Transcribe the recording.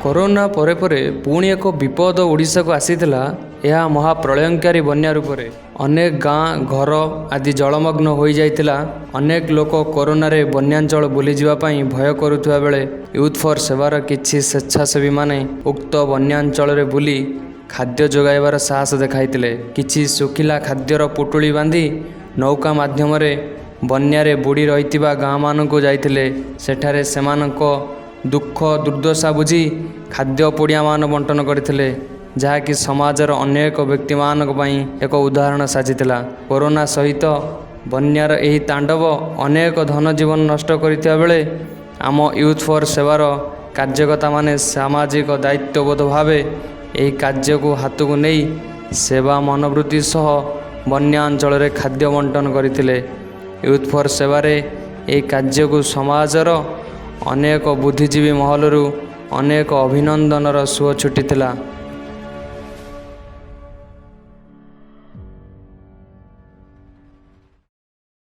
Corona ପରେ ପରେ ପୁଣି ଏକ ବିପଦ ଓଡ଼ିଶାକୁ ଆସିଥିଲା। ଏହା ମହାପ୍ରଳୟଙ୍କାରୀ ବନ୍ୟା ରୂପରେ ଅନେକ ଗାଁ ଘର ଆଦି ଜଳମଗ୍ନ ହୋଇଯାଇଥିଲା। ଅନେକ ଲୋକ କରୋନାରେ ବନ୍ୟାଞ୍ଚଳ ବୁଲିଯିବା ପାଇଁ ଭୟ କରୁଥିବା ବେଳେ ୟୁଥ୍ ଫର୍ ସେବାର କିଛି ସ୍ୱେଚ୍ଛାସେବୀମାନେ ଉକ୍ତ ବନ୍ୟାଞ୍ଚଳରେ ବୁଲି ଖାଦ୍ୟ ଯୋଗାଇବାର ସାହସ ଦେଖାଇଥିଲେ। କିଛି ଶୁଖିଲା ଖାଦ୍ୟର ପୁଟୁଳି ବାନ୍ଧି ନୌକା ମାଧ୍ୟମରେ ବନ୍ୟାରେ ବୁଡ଼ି ରହିଥିବା ଗାଁମାନଙ୍କୁ ଯାଇଥିଲେ। ସେଠାରେ ସେମାନଙ୍କ ଦୁଃଖ ଦୁର୍ଦ୍ଦଶା ବୁଝି ଖାଦ୍ୟ ପୁଡ଼ିଆମାନ ବଣ୍ଟନ କରିଥିଲେ, ଯାହାକି ସମାଜର ଅନେକ ବ୍ୟକ୍ତିମାନଙ୍କ ପାଇଁ ଏକ ଉଦାହରଣ ସାଜିଥିଲା। କରୋନା ସହିତ ବନ୍ୟାର ଏହି ତାଣ୍ଡବ ଅନେକ ଧନ ଜୀବନ ନଷ୍ଟ କରିଥିବା ବେଳେ ଆମ ୟୁଥ୍ ଫର୍ ସେବାର କାର୍ଯ୍ୟକର୍ତ୍ତାମାନେ ସାମାଜିକ ଦାୟିତ୍ୱବୋଧ ଭାବେ ଏହି କାର୍ଯ୍ୟକୁ ହାତକୁ ନେଇ ସେବା ମନୋବୃତ୍ତି ସହ ବନ୍ୟା ଅଞ୍ଚଳରେ ଖାଦ୍ୟ ବଣ୍ଟନ କରିଥିଲେ। ୟୁଥ୍ ଫର୍ ସେବାରେ ଏହି କାର୍ଯ୍ୟକୁ ସମାଜର ଅନେକ ବୁଦ୍ଧିଜୀବୀ ମହଲରୁ ଅନେକ ଅଭିନନ୍ଦନର ସୁଅ ଛୁଟିଥିଲା।